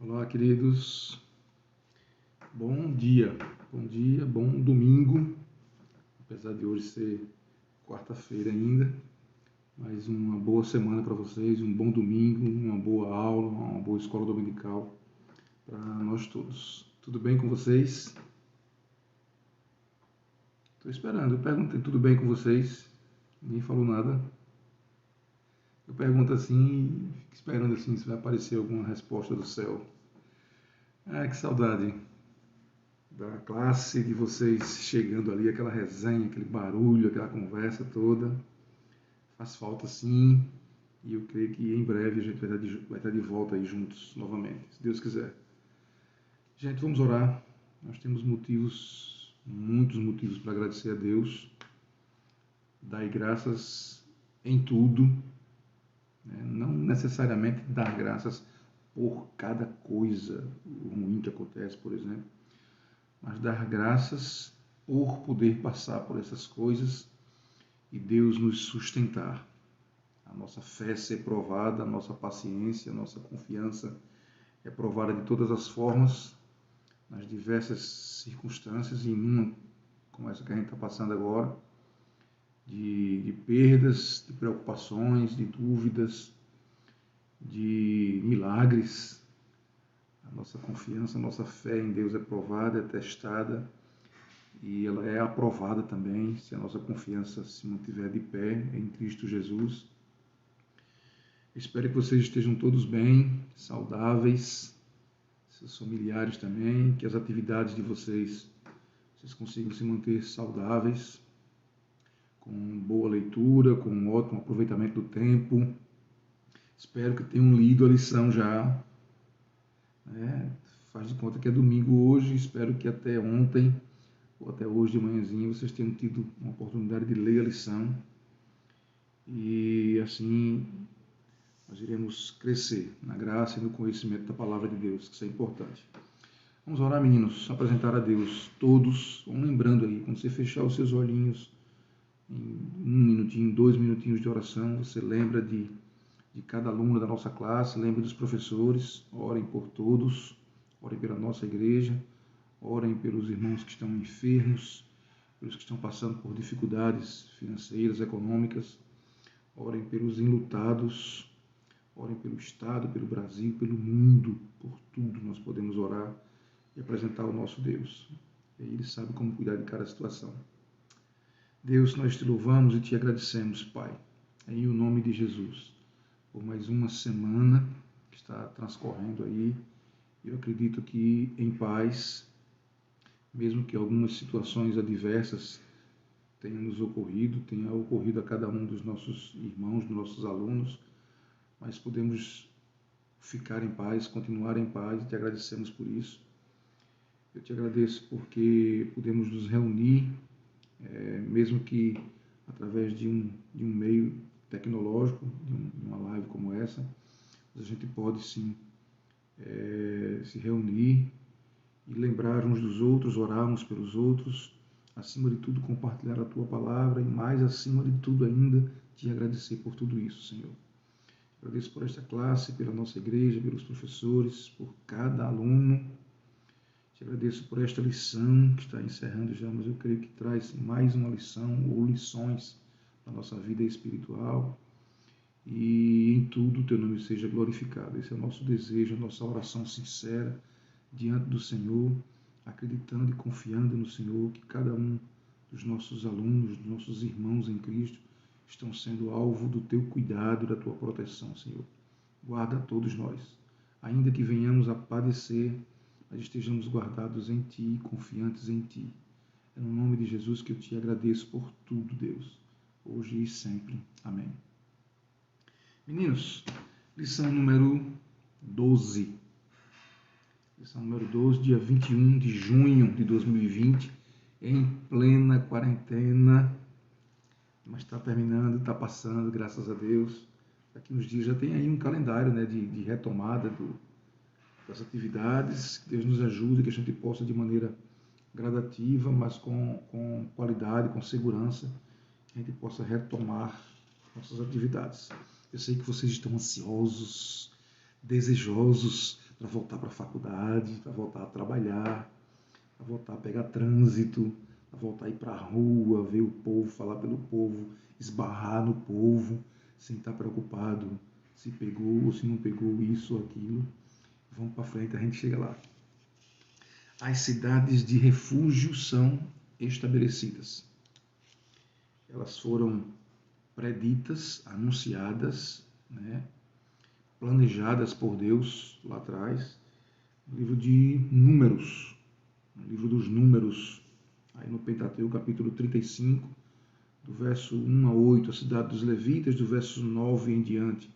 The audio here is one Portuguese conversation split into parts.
Olá, queridos. Bom dia, bom domingo. Apesar de hoje ser quarta-feira ainda, mas uma boa semana para vocês, um bom domingo, uma boa aula, uma boa escola dominical para nós todos. Tudo bem com vocês? Estou esperando. Eu perguntei, tudo bem com vocês? Ninguém falou nada. Eu pergunto assim, esperando assim se vai aparecer alguma resposta do céu. Ah, que saudade da classe, de vocês chegando ali, aquela resenha, aquele barulho, aquela conversa toda. Faz falta sim, e eu creio que em breve a gente vai estar de volta aí juntos novamente, se Deus quiser. Gente, vamos orar. Nós temos motivos, muitos motivos para agradecer a Deus. Dar graças em tudo, né? Não necessariamente dar graças por cada coisa ruim que acontece, por exemplo, mas dar graças por poder passar por essas coisas e Deus nos sustentar. A nossa fé ser provada, a nossa paciência, a nossa confiança é provada de todas as formas, nas diversas circunstâncias, e em uma como essa que a gente está passando agora, de perdas, de preocupações, de dúvidas, de milagres. A nossa confiança, a nossa fé em Deus é provada, é testada, e ela é aprovada também se a nossa confiança se mantiver de pé em Cristo Jesus. Espero que vocês estejam todos bem, saudáveis, seus familiares também, que as atividades de vocês consigam se manter saudáveis, com boa leitura, com um ótimo aproveitamento do tempo. Espero que tenham lido a lição já. Faz de conta que é domingo hoje, espero que até ontem ou até hoje de manhãzinha vocês tenham tido uma oportunidade de ler a lição e assim nós iremos crescer na graça e no conhecimento da palavra de Deus, que isso é importante. Vamos orar, meninos, apresentar a Deus todos. Vão lembrando aí, quando você fechar os seus olhinhos em 1 minutinho, 2 minutinhos de oração, você lembra de cada aluno da nossa classe, lembra dos professores, orem por todos, orem pela nossa igreja, orem pelos irmãos que estão enfermos, pelos que estão passando por dificuldades financeiras, econômicas, orem pelos enlutados, orem pelo Estado, pelo Brasil, pelo mundo, por tudo nós podemos orar e apresentar ao nosso Deus. E Ele sabe como cuidar de cada situação. Deus, nós te louvamos e te agradecemos, Pai, em o nome de Jesus, por mais uma semana que está transcorrendo aí. Eu acredito que em paz, mesmo que algumas situações adversas tenham nos ocorrido, tenha ocorrido a cada um dos nossos irmãos, dos nossos alunos, mas podemos ficar em paz, continuar em paz, e te agradecemos por isso. Eu te agradeço porque podemos nos reunir, mesmo que através de um meio tecnológico, de uma live como essa, a gente pode sim se reunir e lembrar uns dos outros, orar uns pelos outros, acima de tudo compartilhar a Tua palavra e mais acima de tudo ainda te agradecer por tudo isso, Senhor. Agradeço por esta classe, pela nossa igreja, pelos professores, por cada aluno. Te agradeço por esta lição que está encerrando já, mas eu creio que traz mais uma lição ou lições para a nossa vida espiritual. E em tudo o Teu nome seja glorificado. Esse é o nosso desejo, a nossa oração sincera diante do Senhor, acreditando e confiando no Senhor que cada um dos nossos alunos, dos nossos irmãos em Cristo, estão sendo alvo do Teu cuidado, da Tua proteção, Senhor. Guarda todos nós. Ainda que venhamos a padecer, mas estejamos guardados em Ti, confiantes em Ti. É no nome de Jesus que eu Te agradeço por tudo, Deus, hoje e sempre. Amém. Meninos, lição número 12. Lição número 12, dia 21 de junho de 2020, em plena quarentena, mas está terminando, está passando, graças a Deus. Daqui uns dias já tem aí um calendário, né, de retomada das atividades. Que Deus nos ajude, que a gente possa de maneira gradativa, mas com qualidade, com segurança, que a gente possa retomar nossas atividades. Eu sei que vocês estão ansiosos, desejosos para voltar para a faculdade, para voltar a trabalhar, para voltar a pegar trânsito, para voltar a ir para a rua, ver o povo, falar pelo povo, esbarrar no povo, sem estar preocupado se pegou ou se não pegou isso ou aquilo. Vamos para frente, a gente chega lá. As cidades de refúgio são estabelecidas. Elas foram preditas, anunciadas, né, planejadas por Deus lá atrás, no livro de Números, no livro dos Números, aí no Pentateuco, capítulo 35, do verso 1 a 8, a cidade dos levitas, do verso 9 em diante,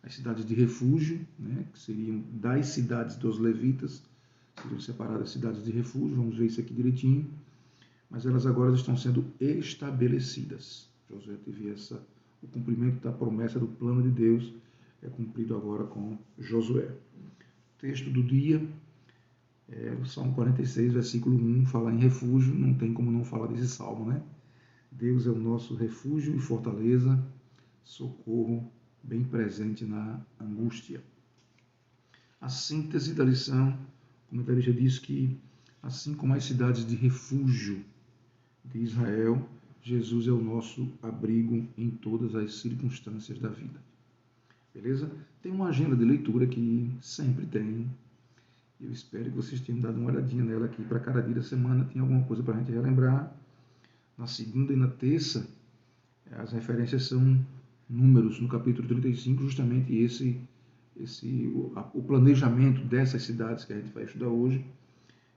as cidades de refúgio, né, que seriam das cidades dos levitas, seriam separadas cidades de refúgio, vamos ver isso aqui direitinho, mas elas agora estão sendo estabelecidas. Josué teve o cumprimento da promessa do plano de Deus, é cumprido agora com Josué. O texto do dia é o Salmo 46, versículo 1, falar em refúgio, não tem como não falar desse salmo, né? Deus é o nosso refúgio e fortaleza, socorro bem presente na angústia. A síntese da lição, o comentarista diz que, assim como as cidades de refúgio de Israel, Jesus é o nosso abrigo em todas as circunstâncias da vida. Beleza? Tem uma agenda de leitura que sempre tem. Eu espero que vocês tenham dado uma olhadinha nela aqui. Para cada dia da semana tem alguma coisa para a gente relembrar. Na segunda e na terça, as referências são Números, no capítulo 35, justamente o planejamento dessas cidades que a gente vai estudar hoje,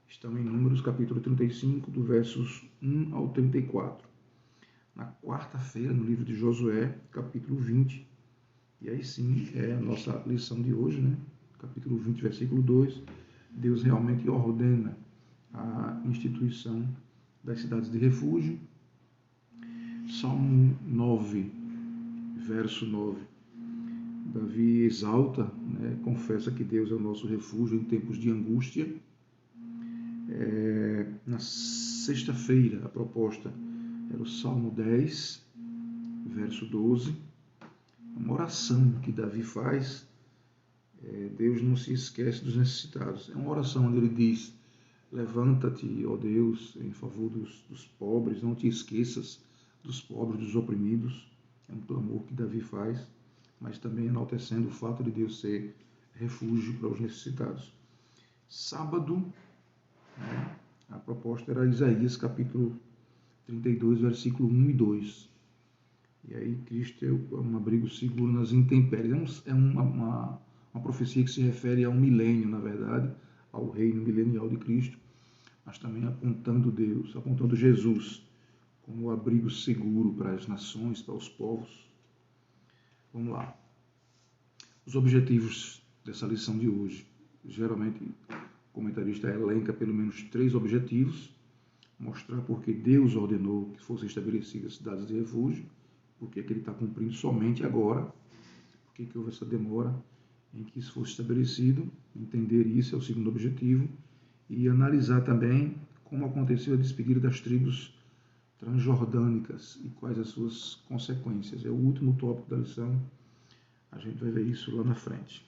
estão em Números, capítulo 35, do versos 1 ao 34. Na quarta-feira, no livro de Josué, capítulo 20, e aí sim é a nossa lição de hoje, né? Capítulo 20, versículo 2, Deus realmente ordena a instituição das cidades de refúgio. Salmo 9, verso 9. Davi exalta, né, confessa que Deus é o nosso refúgio em tempos de angústia. Na sexta-feira, a proposta era o Salmo 10, verso 12. Uma oração que Davi faz. Deus não se esquece dos necessitados. É uma oração onde ele diz: levanta-te, ó Deus, em favor dos pobres, não te esqueças dos pobres, dos oprimidos. É um clamor que Davi faz, mas também enaltecendo o fato de Deus ser refúgio para os necessitados. Sábado, né, a proposta era Isaías, capítulo 32, versículo 1 e 2. E aí Cristo é um abrigo seguro nas intempéries. É uma profecia que se refere a um milênio, na verdade, ao reino milenial de Cristo, mas também apontando Jesus como o abrigo seguro para as nações, para os povos. Vamos lá. Os objetivos dessa lição de hoje. Geralmente, o comentarista elenca pelo menos 3 objetivos: mostrar porque Deus ordenou que fossem estabelecidas cidades de refúgio, porque ele está cumprindo somente agora, porque houve essa demora em que isso fosse estabelecido. Entender isso é o segundo objetivo, e analisar também como aconteceu a despedida das tribos transjordânicas e quais as suas consequências. É o último tópico da lição, a gente vai ver isso lá na frente.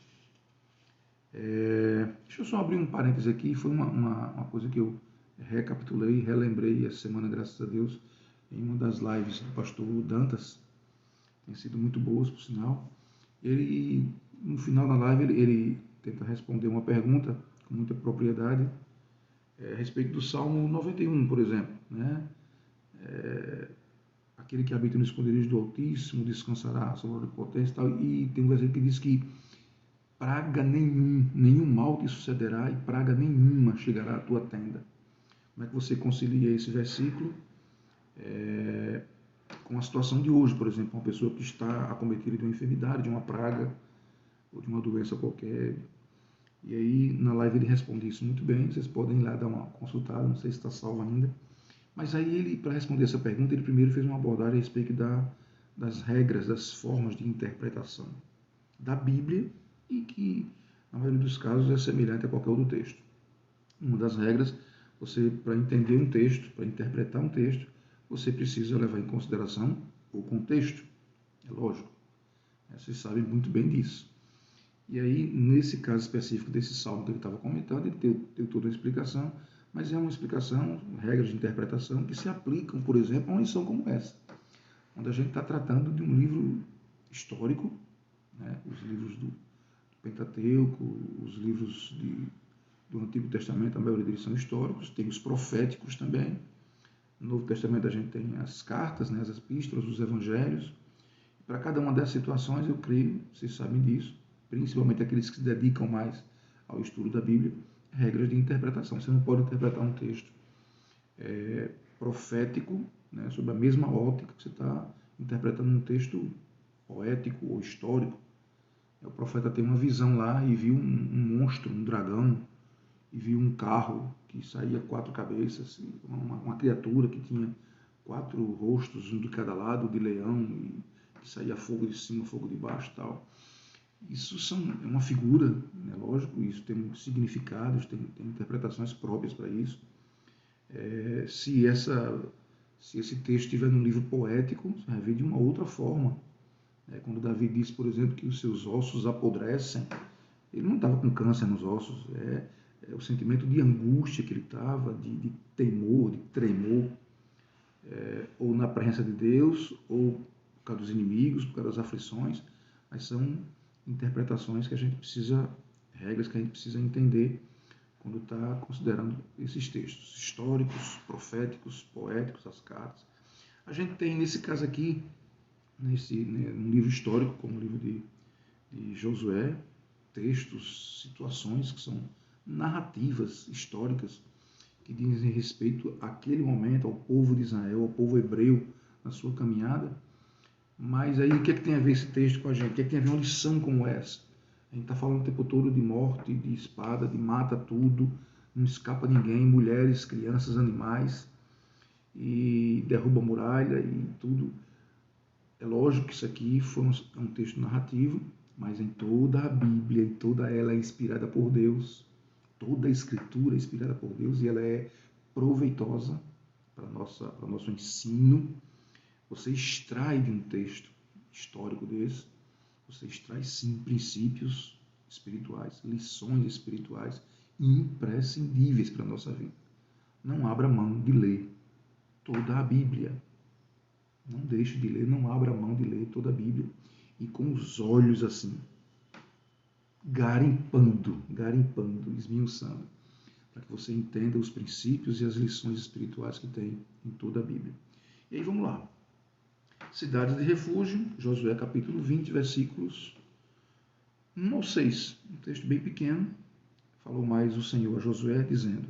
Deixa eu só abrir um parêntese aqui, foi uma coisa que eu recapitulei, relembrei essa semana, graças a Deus, em uma das lives do pastor Dantas, tem sido muito boas, por sinal. Ele, no final da live, ele tenta responder uma pergunta com muita propriedade a respeito do Salmo 91, por exemplo, né? Aquele que habita no esconderijo do Altíssimo descansará à sombra da potência e tal. E tem um versículo que diz que praga nenhum mal te sucederá e praga nenhuma chegará à tua tenda. Como é que você concilia esse versículo com a situação de hoje, por exemplo, uma pessoa que está acometida de uma enfermidade, de uma praga ou de uma doença qualquer? E aí na live ele responde isso muito bem, vocês podem ir lá dar uma consultada, não sei se está salvo ainda. Mas aí ele, para responder essa pergunta, ele primeiro fez uma abordagem a respeito das regras, das formas de interpretação da Bíblia, e que, na maioria dos casos, é semelhante a qualquer outro texto. Uma das regras, para entender um texto, para interpretar um texto, você precisa levar em consideração o contexto. É lógico. Vocês sabem muito bem disso. E aí, nesse caso específico desse salmo que ele estava comentando, ele deu toda a explicação, mas é uma explicação, regras de interpretação que se aplicam, por exemplo, a uma lição como essa, onde a gente está tratando de um livro histórico, né? Os livros do Pentateuco, os livros do Antigo Testamento, a maioria deles são históricos, tem os proféticos também. No Novo Testamento a gente tem as cartas, né? As epístolas, os evangelhos. Para cada uma dessas situações, eu creio, vocês sabem disso, principalmente aqueles que se dedicam mais ao estudo da Bíblia, regras de interpretação. Você não pode interpretar um texto profético, né, sob a mesma ótica que você está interpretando um texto poético ou histórico. O profeta tem uma visão lá e viu um monstro, um dragão, e viu um carro que saía 4 cabeças, uma criatura que tinha 4 rostos, um de cada lado, de leão, e que saía fogo de cima, fogo de baixo e tal. Isso é uma figura, né, lógico, isso tem significados, tem interpretações próprias para isso. Se esse texto estiver num livro poético, você vai ver de uma outra forma. Quando Davi diz, por exemplo, que os seus ossos apodrecem, ele não estava com câncer nos ossos, é o sentimento de angústia que ele estava, de temor, de tremor, ou na presença de Deus, ou por causa dos inimigos, por causa das aflições, mas são interpretações que a gente precisa, regras que a gente precisa entender quando está considerando esses textos históricos, proféticos, poéticos, as cartas. A gente tem, nesse caso aqui, num livro histórico, como o livro de Josué, textos, situações que são narrativas históricas que dizem respeito àquele momento, ao povo de Israel, ao povo hebreu na sua caminhada. Mas aí o que é que tem a ver esse texto com a gente? O que é que tem a ver uma lição como essa? A gente está falando o tempo todo de morte, de espada, de mata tudo, não escapa ninguém, mulheres, crianças, animais, e derruba a muralha e tudo. É lógico que isso aqui foi um texto narrativo, mas em toda a Bíblia, em toda ela é inspirada por Deus. Toda a Escritura é inspirada por Deus e ela é proveitosa para o nosso ensino. Você extrai de um texto histórico desse, você extrai sim princípios espirituais, lições espirituais imprescindíveis para a nossa vida. Não abra mão de ler toda a Bíblia. Não deixe de ler, não abra mão de ler toda a Bíblia. E com os olhos assim, garimpando, esmiuçando, para que você entenda os princípios e as lições espirituais que tem em toda a Bíblia. E aí vamos lá. Cidades de refúgio, Josué capítulo 20, versículos 1 ao 6. Um texto bem pequeno. Falou mais o Senhor a Josué, dizendo: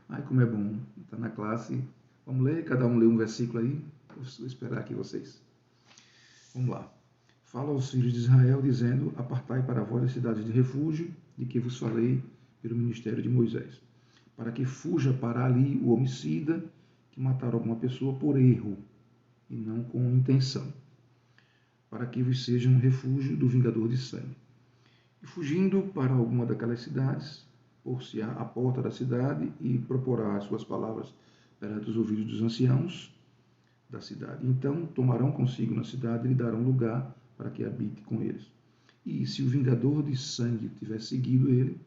ai, como é bom estar na classe. Vamos ler, cada um lê um versículo aí. Vou esperar aqui vocês. Vamos lá. Fala aos filhos de Israel, dizendo: apartai para vós as cidades de refúgio, de que vos falei pelo ministério de Moisés, para que fuja para ali o homicida que matar alguma pessoa por erro, e não com intenção, para que vos seja um refúgio do vingador de sangue. E fugindo para alguma daquelas cidades, pôr-se à porta da cidade e proporá as suas palavras perante os ouvidos dos anciãos da cidade. Então tomarão consigo na cidade e lhe darão lugar para que habite com eles. E se o vingador de sangue tiver seguido ele,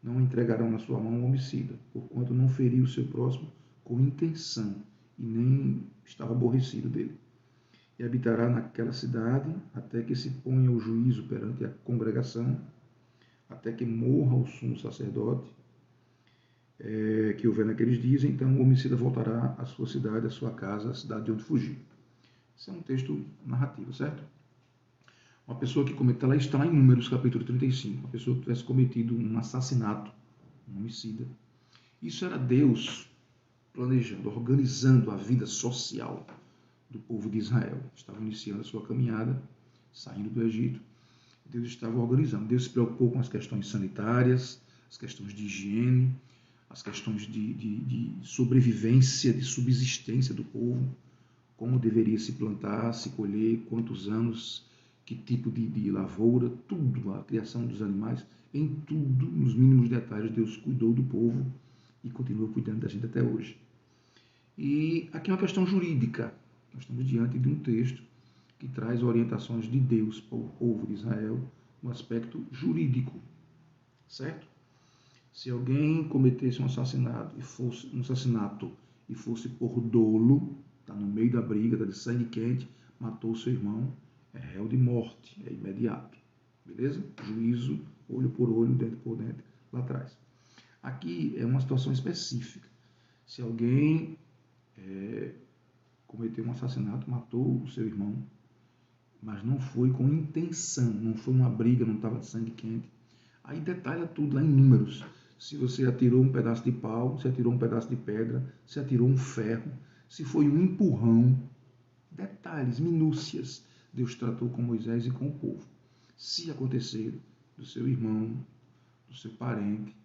não entregarão na sua mão o homicida, porquanto não feriu o seu próximo com intenção, e nem estava aborrecido dele. E habitará naquela cidade até que se ponha o juízo perante a congregação, até que morra o sumo sacerdote, que houver naqueles dias. Então o homicida voltará à sua cidade, à sua casa, à cidade de onde fugiu. Isso é um texto narrativo, certo? Uma pessoa que cometeu, ela está em Números capítulo 35, uma pessoa que tivesse cometido um assassinato, um homicida. Isso era Deus planejando, organizando a vida social do povo de Israel. Estava iniciando a sua caminhada, saindo do Egito. Deus estava organizando. Deus se preocupou com as questões sanitárias, as questões de higiene, as questões de sobrevivência, de subsistência do povo, como deveria se plantar, se colher, quantos anos, que tipo de lavoura, tudo, a criação dos animais, em tudo, nos mínimos detalhes, Deus cuidou do povo e continua cuidando da gente até hoje. E aqui é uma questão jurídica. Nós estamos diante de um texto que traz orientações de Deus para o povo de Israel no aspecto jurídico, certo? Se alguém cometesse um assassinato e fosse por dolo, está no meio da briga, está de sangue quente, matou o seu irmão, é réu de morte, é imediato, beleza? Juízo, olho por olho, dente por dente, lá atrás. Aqui é uma situação específica. Se alguém cometeu um assassinato, matou o seu irmão, mas não foi com intenção, não foi uma briga, não estava de sangue quente. Aí detalha tudo lá em números. Se você atirou um pedaço de pau, se atirou um pedaço de pedra, se atirou um ferro, se foi um empurrão. Detalhes, minúcias, Deus tratou com Moisés e com o povo. Se acontecer do seu irmão, do seu parente,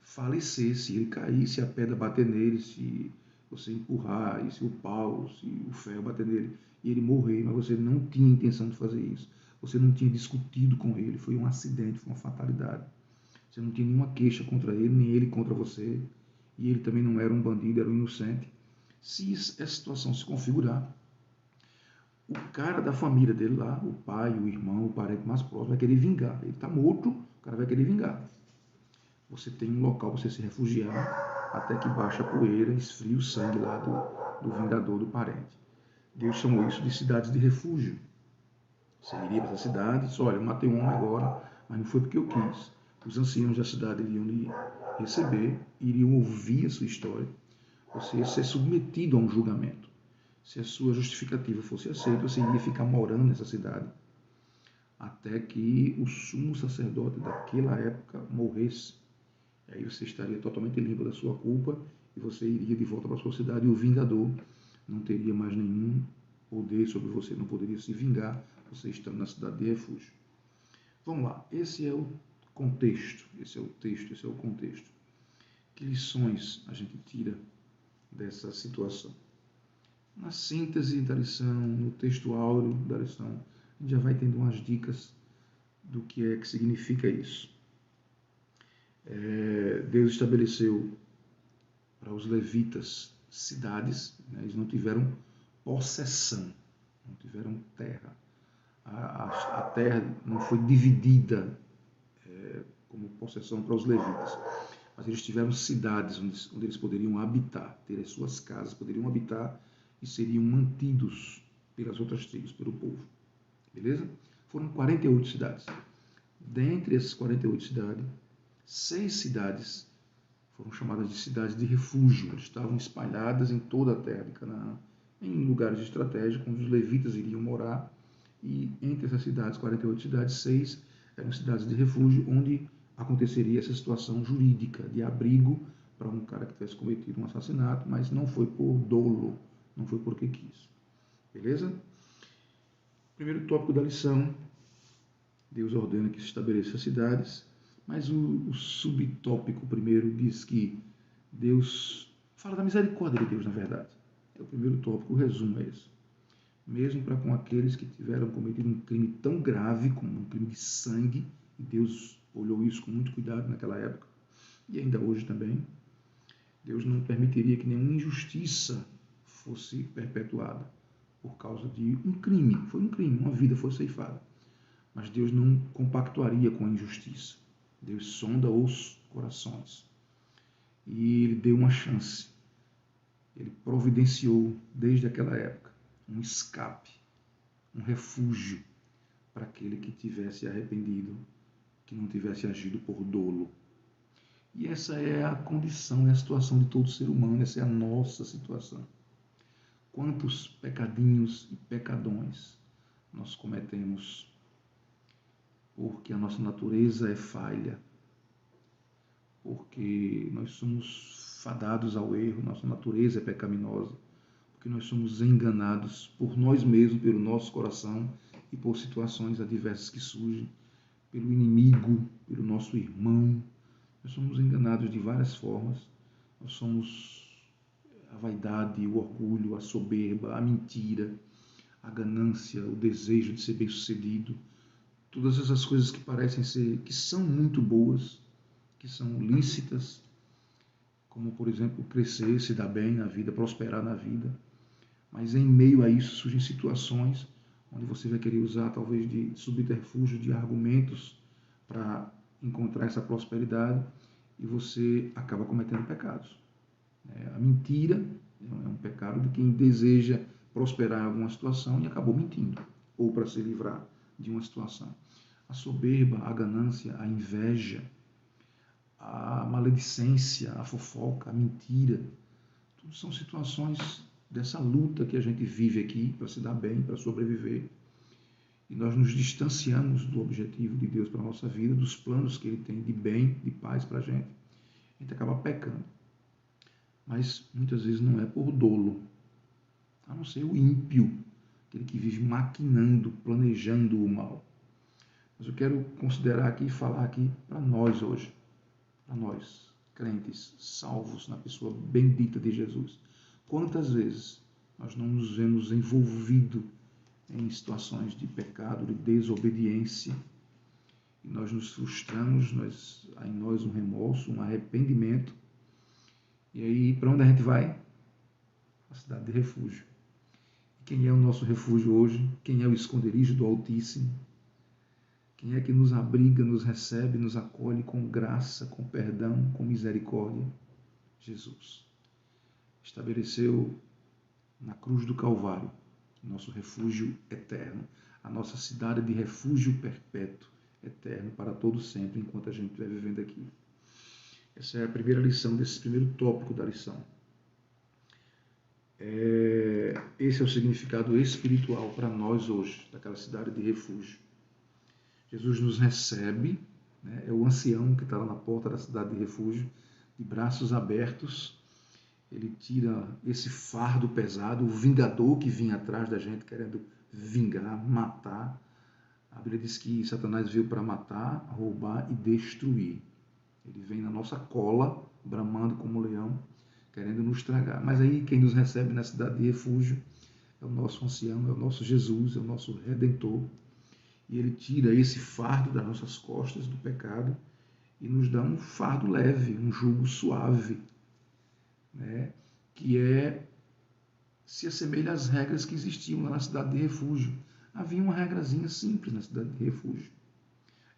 falecer, se ele cair, se a pedra bater nele, se você empurrar, e se o pau, se o ferro bater nele, e ele morrer, mas você não tinha intenção de fazer isso, você não tinha discutido com ele, foi um acidente, foi uma fatalidade, você não tinha nenhuma queixa contra ele, nem ele contra você, e ele também não era um bandido, era um inocente. Se essa situação se configurar, o cara da família dele lá, o pai, o irmão, o parente mais próximo, vai querer vingar. Ele está morto, o cara vai querer vingar. Você tem um local para você se refugiar até que baixe a poeira, esfrie o sangue lá do vingador, do parente. Deus chamou isso de cidades de refúgio. Você iria para essa cidade e disse, olha, eu matei um homem agora, mas não foi porque eu quis. Os anciãos da cidade iriam lhe receber, iriam ouvir a sua história. Você ia ser submetido a um julgamento. Se a sua justificativa fosse aceita, você iria ficar morando nessa cidade até que o sumo sacerdote daquela época morresse. Aí você estaria totalmente limpo da sua culpa e você iria de volta para a sua cidade e o vingador não teria mais nenhum poder sobre você, não poderia se vingar você estando na cidade de refúgio. Vamos lá, esse é o contexto, esse é o texto, esse é o contexto. Que lições a gente tira dessa situação? Na síntese da lição, no texto áureo da lição, a gente já vai tendo umas dicas do que é que significa isso. Deus estabeleceu para os levitas cidades, né? Eles não tiveram possessão, não tiveram terra. A terra não foi dividida como possessão para os levitas, mas eles tiveram cidades onde eles poderiam habitar, ter as suas casas, poderiam habitar e seriam mantidos pelas outras tribos, pelo povo. Beleza? Foram 48 cidades. Dentre essas 48 cidades, 6 cidades foram chamadas de cidades de refúgio. Eles estavam espalhadas em toda a terra de Canaã, em lugares estratégicos onde os levitas iriam morar. E entre essas cidades, 48 cidades, 6 eram cidades de refúgio, onde aconteceria essa situação jurídica de abrigo para um cara que tivesse cometido um assassinato, mas não foi por dolo, não foi porque quis. Beleza? Primeiro tópico da lição, Deus ordena que se estabeleça cidades, mas o subtópico primeiro diz que Deus fala da misericórdia de Deus, na verdade. É o primeiro tópico, o resumo é esse. Mesmo para com aqueles que tiveram cometido um crime tão grave como um crime de sangue, e Deus olhou isso com muito cuidado naquela época, e ainda hoje também, Deus não permitiria que nenhuma injustiça fosse perpetuada por causa de um crime. Foi um crime, uma vida foi ceifada. Mas Deus não compactuaria com a injustiça. Deus sonda os corações. E Ele deu uma chance. Ele providenciou, desde aquela época, um escape, um refúgio para aquele que tivesse arrependido, que não tivesse agido por dolo. E essa é a condição, é a situação de todo ser humano, essa é a nossa situação. Quantos pecadinhos e pecadões nós cometemos porque a nossa natureza é falha, porque nós somos fadados ao erro, nossa natureza é pecaminosa, porque nós somos enganados por nós mesmos, pelo nosso coração e por situações adversas que surgem, pelo inimigo, pelo nosso irmão. Nós somos enganados de várias formas. Nós somos a vaidade, o orgulho, a soberba, a mentira, a ganância, o desejo de ser bem-sucedido. Todas essas coisas que parecem ser, que são muito boas, que são lícitas, como, por exemplo, crescer, se dar bem na vida, prosperar na vida. Mas em meio a isso surgem situações onde você vai querer usar talvez de subterfúgio, de argumentos para encontrar essa prosperidade e você acaba cometendo pecados. A mentira é um pecado de quem deseja prosperar em alguma situação e acabou mentindo, ou para se livrar de uma situação. A soberba, a ganância, a inveja, a maledicência, a fofoca, a mentira, tudo são situações dessa luta que a gente vive aqui para se dar bem, para sobreviver. E nós nos distanciamos do objetivo de Deus para a nossa vida, dos planos que Ele tem de bem, de paz para a gente. A gente acaba pecando. Mas muitas vezes não é por dolo, a não ser o ímpio, aquele que vive maquinando, planejando o mal. Mas eu quero considerar aqui e falar aqui para nós hoje, para nós, crentes, salvos na pessoa bendita de Jesus. Quantas vezes nós não nos vemos envolvidos em situações de pecado, de desobediência, e nós nos frustramos, há em nós um remorso, um arrependimento, e aí para onde a gente vai? A cidade de refúgio. Quem é o nosso refúgio hoje? Quem é o esconderijo do Altíssimo? Quem é que nos abriga, nos recebe, nos acolhe com graça, com perdão, com misericórdia? Jesus. Estabeleceu na cruz do Calvário nosso refúgio eterno, a nossa cidade de refúgio perpétuo, eterno, para todo sempre, enquanto a gente estiver vivendo aqui. Essa é a primeira lição desse primeiro tópico da lição. Esse é o significado espiritual para nós hoje, daquela cidade de refúgio. Jesus nos recebe, né? É o ancião que está lá na porta da cidade de refúgio, de braços abertos. Ele tira esse fardo pesado, o vingador que vinha atrás da gente, querendo vingar, matar. A Bíblia diz que Satanás veio para matar, roubar e destruir. Ele vem na nossa cola, bramando como um leão, querendo nos tragar. Mas aí quem nos recebe na cidade de refúgio é o nosso ancião, é o nosso Jesus, é o nosso Redentor. E ele tira esse fardo das nossas costas do pecado e nos dá um fardo leve, um jugo suave, né? Que se assemelha às regras que existiam lá na cidade de refúgio. Havia uma regrazinha simples na cidade de refúgio.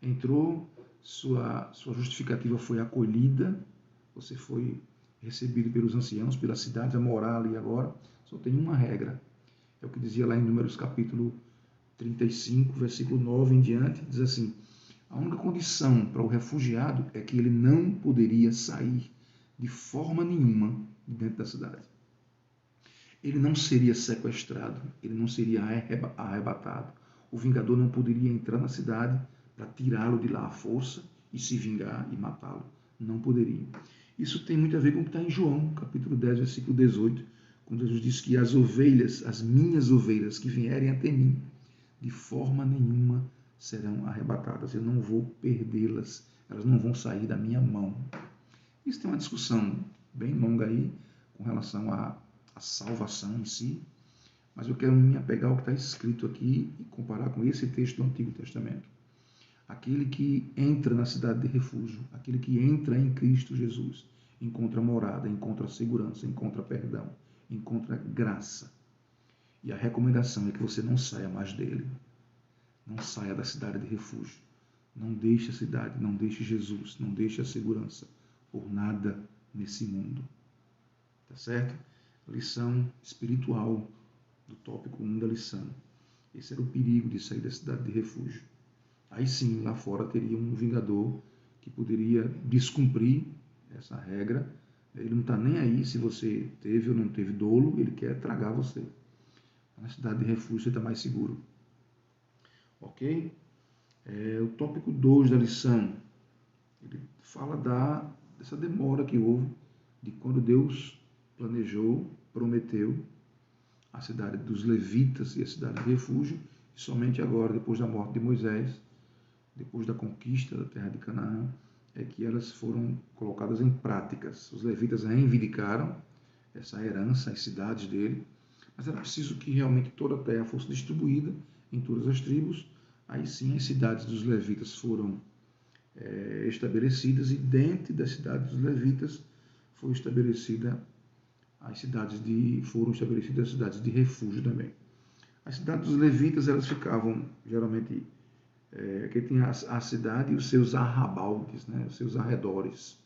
Entrou, sua justificativa foi acolhida, você foi recebido pelos anciãos, pela cidade, a morar ali agora. Só tem uma regra. É o que dizia lá em Números capítulo 35, versículo 9 em diante, diz assim: a única condição para o refugiado é que ele não poderia sair de forma nenhuma de dentro da cidade. Ele não seria sequestrado, ele não seria arrebatado. O vingador não poderia entrar na cidade para tirá-lo de lá à força e se vingar e matá-lo. Não poderia. Isso tem muito a ver com o que está em João, capítulo 10, versículo 18, quando Jesus diz que as ovelhas, as minhas ovelhas que vierem até mim, de forma nenhuma serão arrebatadas. Eu não vou perdê-las, elas não vão sair da minha mão. Isso tem uma discussão bem longa aí com relação à salvação em si, mas eu quero me apegar ao que está escrito aqui e comparar com esse texto do Antigo Testamento. Aquele que entra na cidade de refúgio, aquele que entra em Cristo Jesus, encontra morada, encontra segurança, encontra perdão, encontra graça. E a recomendação é que você não saia mais dele. Não saia da cidade de refúgio. Não deixe a cidade, não deixe Jesus, não deixe a segurança por nada nesse mundo. Tá certo? Lição espiritual do tópico 1 da lição. Esse era o perigo de sair da cidade de refúgio. Aí sim, lá fora teria um vingador que poderia descumprir essa regra. Ele não está nem aí se você teve ou não teve dolo, ele quer tragar você. Na cidade de refúgio você está mais seguro. Ok? O tópico 2 da lição, ele fala dessa demora que houve, de quando Deus planejou, prometeu a cidade dos levitas e a cidade de refúgio, e somente agora, depois da morte de Moisés, depois da conquista da terra de Canaã, é que elas foram colocadas em práticas. Os levitas reivindicaram essa herança, as cidades dele, mas era preciso que realmente toda a terra fosse distribuída em todas as tribos. Aí sim as cidades dos levitas foram estabelecidas, e dentro das cidades dos levitas foram estabelecidas as cidades de refúgio também. As cidades dos levitas, elas ficavam geralmente que tinha a cidade e os seus arrabaldes, né, os seus arredores.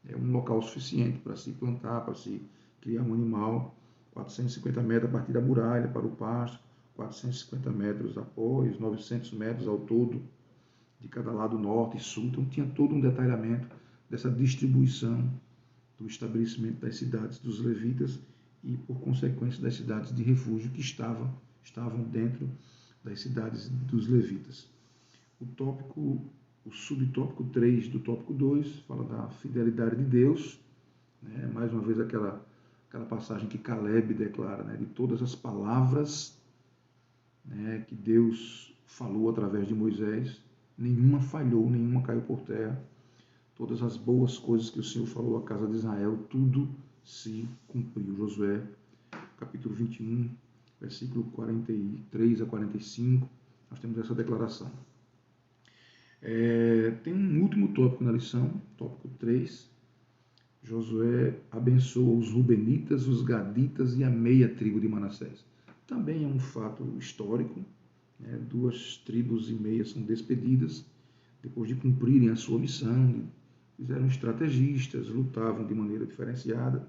É um local suficiente para se plantar, para se criar um animal. 450 metros a partir da muralha para o pasto, 450 metros após, 900 metros ao todo, de cada lado norte e sul. Então tinha todo um detalhamento dessa distribuição do estabelecimento das cidades dos levitas e, por consequência, das cidades de refúgio que estavam dentro das cidades dos levitas. O subtópico 3 do tópico 2 fala da fidelidade de Deus, né? Mais uma vez aquela passagem que Caleb declara, né? De todas as palavras, né, que Deus falou através de Moisés, nenhuma falhou, nenhuma caiu por terra. Todas as boas coisas que o Senhor falou à casa de Israel, tudo se cumpriu. Josué, capítulo 21, versículo 43 a 45, nós temos essa declaração. Tem um último tópico na lição, tópico 3. Josué abençoa os Rubenitas, os Gaditas e a meia tribo de Manassés. Também é um fato histórico, né? 2 tribos e meia são despedidas depois de cumprirem a sua missão, fizeram estrategistas, lutavam de maneira diferenciada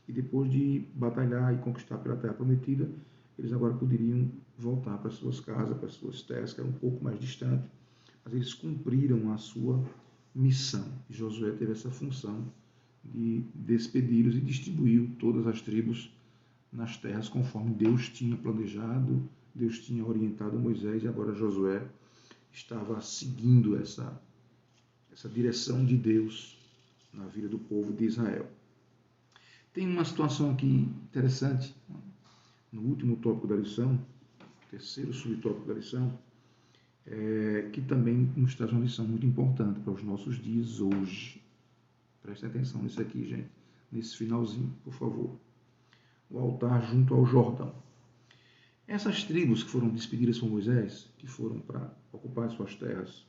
e depois de batalhar e conquistar pela terra prometida, eles agora poderiam voltar para suas casas, para suas terras, que eram um pouco mais distantes, mas eles cumpriram a sua missão. E Josué teve essa função de despedi-los e distribuiu todas as tribos nas terras conforme Deus tinha planejado, Deus tinha orientado Moisés, e agora Josué estava seguindo essa direção de Deus na vida do povo de Israel. Tem uma situação aqui interessante, no último tópico da lição, terceiro subtópico da lição, que também nos traz uma lição muito importante para os nossos dias hoje. Prestem atenção nisso aqui, gente, nesse finalzinho, por favor. O altar junto ao Jordão. Essas tribos que foram despedidas por Moisés, que foram para ocupar suas terras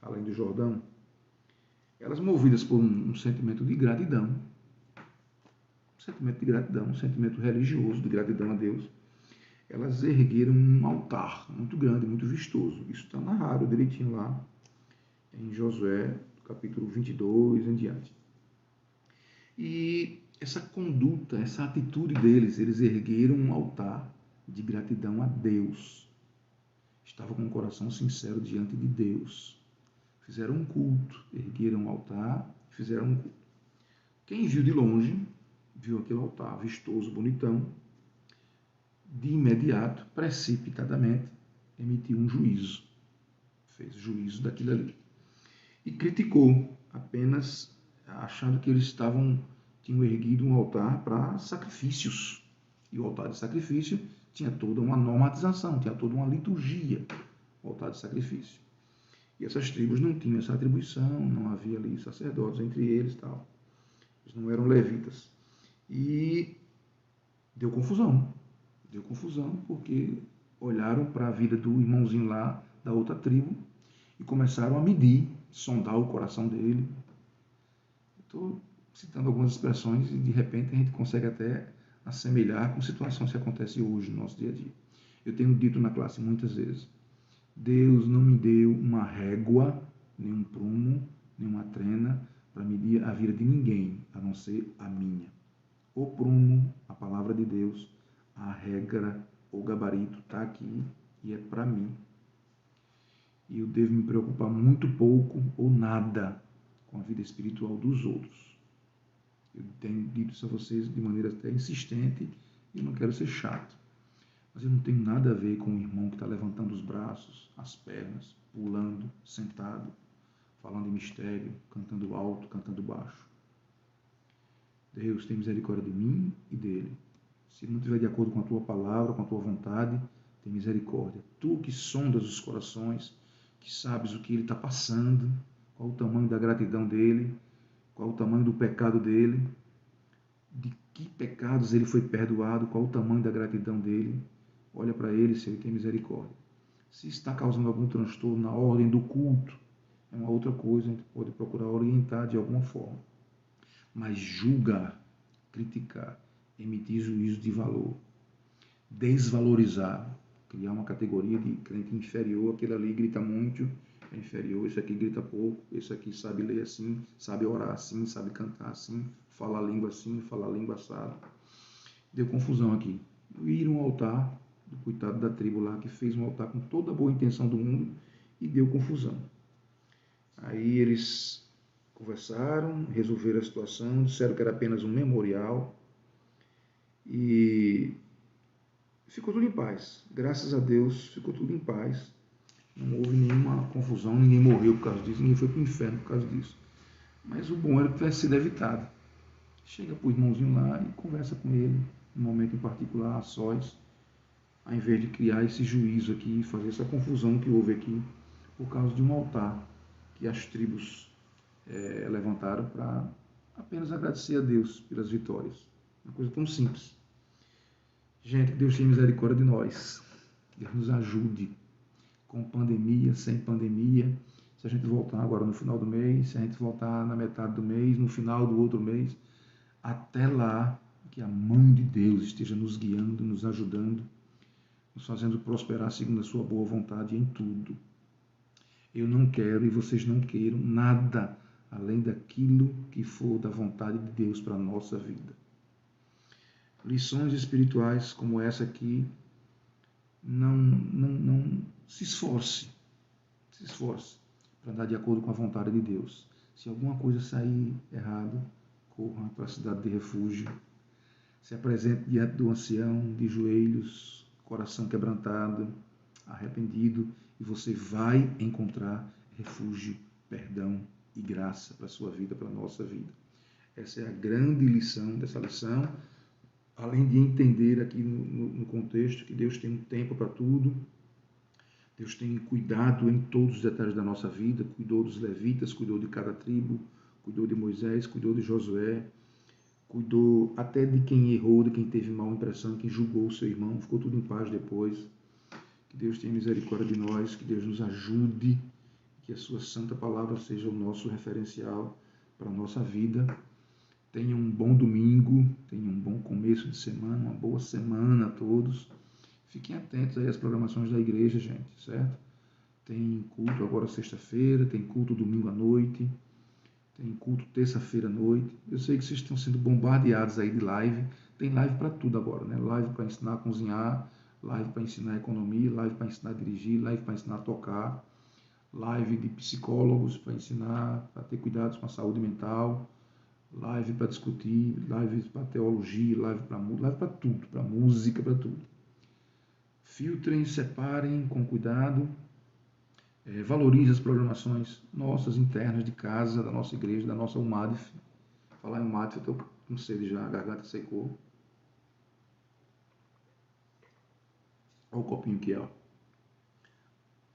além do Jordão, elas movidas por um sentimento de gratidão, um sentimento religioso de gratidão a Deus, elas ergueram um altar muito grande, muito vistoso. Isso está narrado direitinho lá em Josué, capítulo 22 em diante. E essa conduta, essa atitude deles, eles ergueram um altar de gratidão a Deus. Estavam com o coração sincero diante de Deus. Fizeram um culto, ergueram um altar, fizeram um culto. Quem viu de longe, viu aquele altar vistoso, bonitão, de imediato, precipitadamente, emitiu um juízo. Fez juízo daquilo ali. E criticou, apenas achando que eles tinham erguido um altar para sacrifícios. E o altar de sacrifício tinha toda uma normatização, tinha toda uma liturgia, o altar de sacrifício. E essas tribos não tinham essa atribuição, não havia ali sacerdotes entre eles, tal. Eles não eram levitas. E deu confusão porque olharam para a vida do irmãozinho lá da outra tribo e começaram a medir, sondar o coração dele. Estou citando algumas expressões e de repente a gente consegue até assemelhar com situações que acontecem hoje no nosso dia a dia. Eu tenho dito na classe muitas vezes, Deus não me deu uma régua, nem um prumo, nem uma trena para medir a vida de ninguém, a não ser a minha. O prumo, a palavra de Deus, a regra, o gabarito está aqui e é para mim. E eu devo me preocupar muito pouco ou nada com a vida espiritual dos outros. Eu tenho dito isso a vocês de maneira até insistente e eu não quero ser chato. Mas eu não tenho nada a ver com o irmão que está levantando os braços, as pernas, pulando, sentado, falando em mistério, cantando alto, cantando baixo. Deus tem misericórdia de mim e dele. Se não estiver de acordo com a tua palavra, com a tua vontade, tem misericórdia. Tu que sondas os corações, que sabes o que ele está passando, qual o tamanho da gratidão dele, qual o tamanho do pecado dele, de que pecados ele foi perdoado, qual o tamanho da gratidão dele. Olha para ele se ele tem misericórdia. Se está causando algum transtorno na ordem do culto, é uma outra coisa, a gente pode procurar orientar de alguma forma. Mas julgar, criticar, emitir juízo de valor, desvalorizar, criar uma categoria de crente inferior, aquele ali grita muito, é inferior, esse aqui grita pouco, esse aqui sabe ler assim, sabe orar assim, sabe cantar assim, fala a língua assim, fala a língua assada. Deu confusão aqui. Ir um altar, do coitado da tribo lá, que fez um altar com toda a boa intenção do mundo e deu confusão. Aí eles conversaram, resolveram a situação, disseram que era apenas um memorial e ficou tudo em paz. Graças a Deus, ficou tudo em paz. Não houve nenhuma confusão, ninguém morreu por causa disso, ninguém foi para o inferno por causa disso. Mas o bom era que tivesse sido evitado. Chega para o irmãozinho lá e conversa com ele, num momento em particular, a sós, ao invés de criar esse juízo aqui, fazer essa confusão que houve aqui, por causa de um altar que as tribos levantaram para apenas agradecer a Deus pelas vitórias. Uma coisa tão simples. Gente, que Deus tenha misericórdia de nós. Deus nos ajude. Com pandemia, sem pandemia. Se a gente voltar agora no final do mês, se a gente voltar na metade do mês, no final do outro mês, até lá, que a mão de Deus esteja nos guiando, nos ajudando, nos fazendo prosperar segundo a sua boa vontade em tudo. Eu não quero e vocês não queiram nada além daquilo que for da vontade de Deus para a nossa vida. Lições espirituais como essa aqui, não se esforce para andar de acordo com a vontade de Deus. Se alguma coisa sair errado, corra para a cidade de refúgio, se apresente diante do ancião de joelhos, coração quebrantado, arrependido, e você vai encontrar refúgio, perdão e graça para a sua vida, para a nossa vida. Essa é a grande lição dessa lição, além de entender aqui no contexto que Deus tem um tempo para tudo, Deus tem cuidado em todos os detalhes da nossa vida, cuidou dos levitas, cuidou de cada tribo, cuidou de Moisés, cuidou de Josué, cuidou até de quem errou, de quem teve mal impressão, quem julgou o seu irmão, ficou tudo em paz depois. Que Deus tenha misericórdia de nós, que Deus nos ajude, que a sua santa palavra seja o nosso referencial para a nossa vida. Tenham um bom domingo, tenham um bom começo de semana, uma boa semana a todos. Fiquem atentos aí às programações da igreja, gente, certo? Tem culto agora sexta-feira, tem culto domingo à noite, tem culto terça-feira à noite. Eu sei que vocês estão sendo bombardeados aí de live. Tem live para tudo agora, né? Live para ensinar a cozinhar, live para ensinar a economia, live para ensinar a dirigir, live para ensinar a tocar, live de psicólogos para ensinar, para ter cuidados com a saúde mental, live para discutir, live para teologia, live para tudo, para música, para tudo. Filtrem, separem com cuidado, valorize as programações nossas, internas, de casa, da nossa igreja, da nossa UMADF. Falar em UMADF, eu estou com sede já, a garganta secou. Olha o copinho aqui, ó.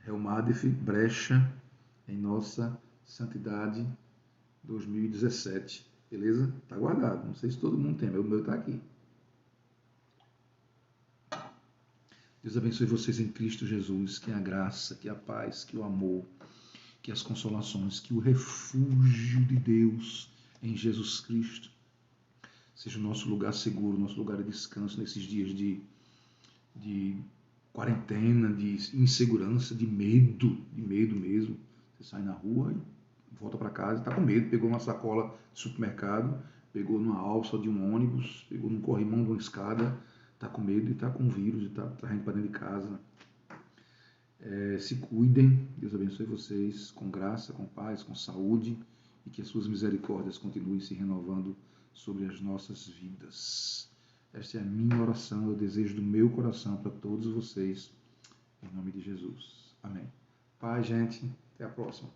É UMADF, brecha em nossa santidade 2017. Beleza? Tá guardado. Não sei se todo mundo tem, mas o meu tá aqui. Deus abençoe vocês em Cristo Jesus, que a graça, que a paz, que o amor, que as consolações, que o refúgio de Deus em Jesus Cristo seja o nosso lugar seguro, nosso lugar de descanso nesses dias de quarentena, de insegurança, de medo mesmo. Você sai na rua e volta para casa e está com medo, pegou uma sacola de supermercado, pegou numa alça de um ônibus, pegou num corrimão de uma escada, está com medo e está com vírus e está indo para dentro de casa. Se cuidem, Deus abençoe vocês com graça, com paz, com saúde e que as suas misericórdias continuem se renovando sobre as nossas vidas. Esta é a minha oração, o desejo do meu coração para todos vocês, em nome de Jesus. Amém. Paz, gente. Até a próxima.